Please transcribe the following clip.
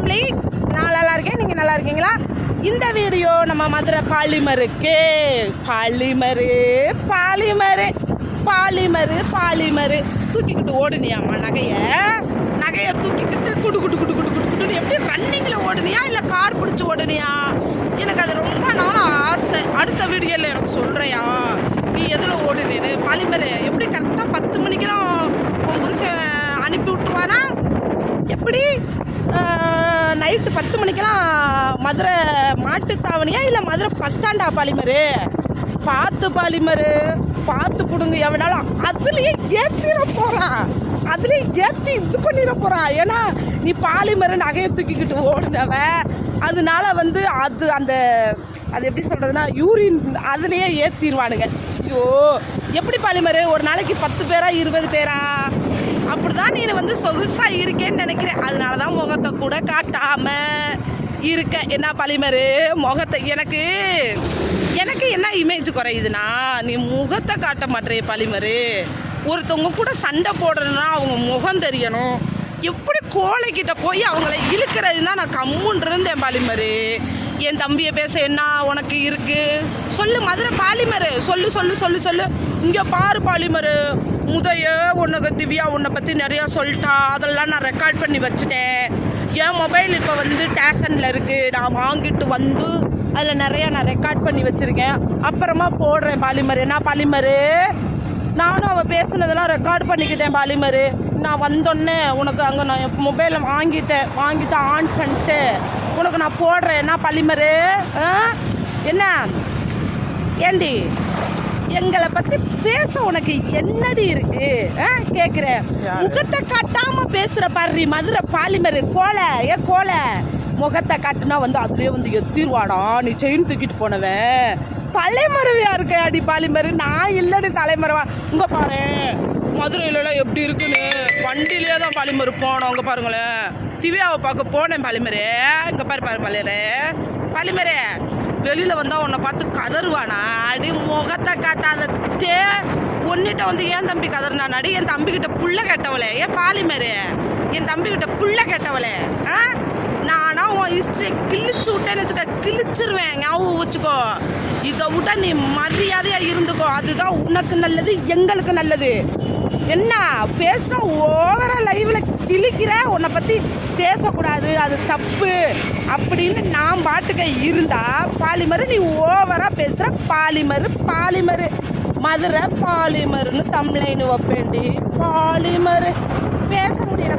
Family, நான் நல்லா இருக்கேன். நீங்கள் நல்லா இருக்கீங்களா? இந்த வீடியோ நம்ம மதுரை பாலிமருக்கு பாலிமரு தூக்கிக்கிட்டு ஓடுனியாம்மா நகையை தூக்கிக்கிட்டு குடு குடு குடு குடு குடு குடுன்னு எப்படி ரன்னிங்கில் ஓடுனியா இல்லை கார் பிடிச்சி ஓடுனியா? எனக்கு அது ரொம்ப நாளும் ஆசை. அடுத்த வீடியோவில் எனக்கு சொல்கிறையா நீ எதில் ஓடுனேன்னு. பாலிமரு எப்படி கரெக்டாக 10 மணிக்கெல்லாம் உன் புருஷன் அனுப்பி விட்டுருவானா? எப்படி நைட்டு 10 மணிக்கெல்லாம் மதுரை மாட்டுத்தாவணியா இல்லை மதுரை பஸ் ஸ்டாண்டா? பாலிமரு பார்த்து பிடுங்க. எவனாலும் அதுலேயே ஏற்றிட போகிறான், அதுலேயே ஏற்றி இது பண்ணிட போகிறான். ஏன்னா நீ பாலிமரு நகையை தூக்கிக்கிட்டு ஓடுனவ, அதனால அது எப்படி சொல்கிறதுனா யூரின் அதுலேயே ஏற்றிடுவானுங்க. ஐயோ எப்படி பாலிமரு ஒரு நாளைக்கு 10 பேரா 20 பேரா அப்படிதான் நீ சொகுசாக இருக்கேன்னு நினைக்கிறேன். அதனால தான் முகத்தை கூட காட்டாமல் இருக்க. என்ன பாலிமரு முகத்தை எனக்கு என்ன இமேஜ் குறையுதுன்னா நீ முகத்தை காட்ட மாட்டே பாலிமரு. ஒருத்தவங்க கூட சண்டை போடுறதுன்னா அவங்க முகம் தெரியணும். எப்படி கோழைக்கிட்ட போய் அவங்கள இழுக்கிறது தான் நான் கம்முன்னு இருந்தேன் பாலிமரு. என் தம்பியை பேச என்ன உனக்கு இருக்கு சொல்லு மதுரை பாலிமரு, சொல்லு சொல்லு சொல்லு சொல்லு. இங்கே பாரு பாலிமரு, உனக்கு திவ்யா உன்னை பற்றி நிறையா சொல்லிட்டா, அதெல்லாம் நான் ரெக்கார்ட் பண்ணி வச்சுட்டேன். என் மொபைல் இப்போ ஸ்டேஷனில் இருக்குது, நான் வாங்கிட்டு அதில் நிறையா நான் ரெக்கார்ட் பண்ணி வச்சுருக்கேன். அப்புறமா போடுறேன் பாலிமரு. என்ன பாலிமரு, நானும் அவள் பேசுனதெல்லாம் ரெக்கார்ட் பண்ணிக்கிட்டேன் பாலிமரு. நான் வந்தோடனே உனக்கு அங்கே நான் என் மொபைலை வாங்கிட்டு ஆன் பண்ணிட்டு உனக்கு நான் போடுறேன். என்ன பாலிமரு என்ன ஏண்டி எங்களை பற்றி பேச உனக்கு என்னடி இருக்கு கேட்குறேன். முகத்தை காட்டாம பேசுகிற பாரு மதுரை பாலிமரு. கோலை முகத்தை காட்டுனா அதுலேயே எத்திருவாடா நீ செயின் தூக்கிட்டு போனவன். தலைமறைவியா இருக்க அடி பாலிமரு. நான் இல்லடி தலைமறைவா. இங்கே பாரு மதுரையிலலாம் எப்படி இருக்குன்னு வண்டியிலே தான் பாலிமரு போனோம். அங்கே பாருங்களேன், திவ்யாவை பார்க்க போனேன் பாலிமரு. இங்கே பாலிமரு வெளியில் வந்தால் உன்னை பார்த்து கதறுவானா? அடி முகத்தை காட்டாதே ஒன்னிட்ட ஏன் தம்பி கதறினாடி? என் தம்பிக்கிட்ட புள்ள கேட்டவளே. ஏன் பாலிமரு என் தம்பிக்கிட்ட புள்ள கேட்டவளே நானா உன் ஹிஸ்ட்ரி கிழிச்சு விட்டேன்னு வச்சுக்க, கிழிச்சிருவேன். ஞாபகம் வச்சுக்கோ. இதை விட நீ மரியாதையாக இருந்துக்கோ. அதுதான் உனக்கு நல்லது, எங்களுக்கு நல்லது. என்ன பேசுனா ஓவரா லைவ்ல கிழிக்கிற, உன்னை பற்றி பேசக்கூடாது, அது தப்பு அப்படின்னு நான் பாட்டுக்க இருந்தா பாலிமரு நீ ஓவரா பேசுகிற. பாலிமரு மதுரை பாலிமருன்னு தமிழ்னு வைப்பேண்டி. பாலிமரு பேச முடியல.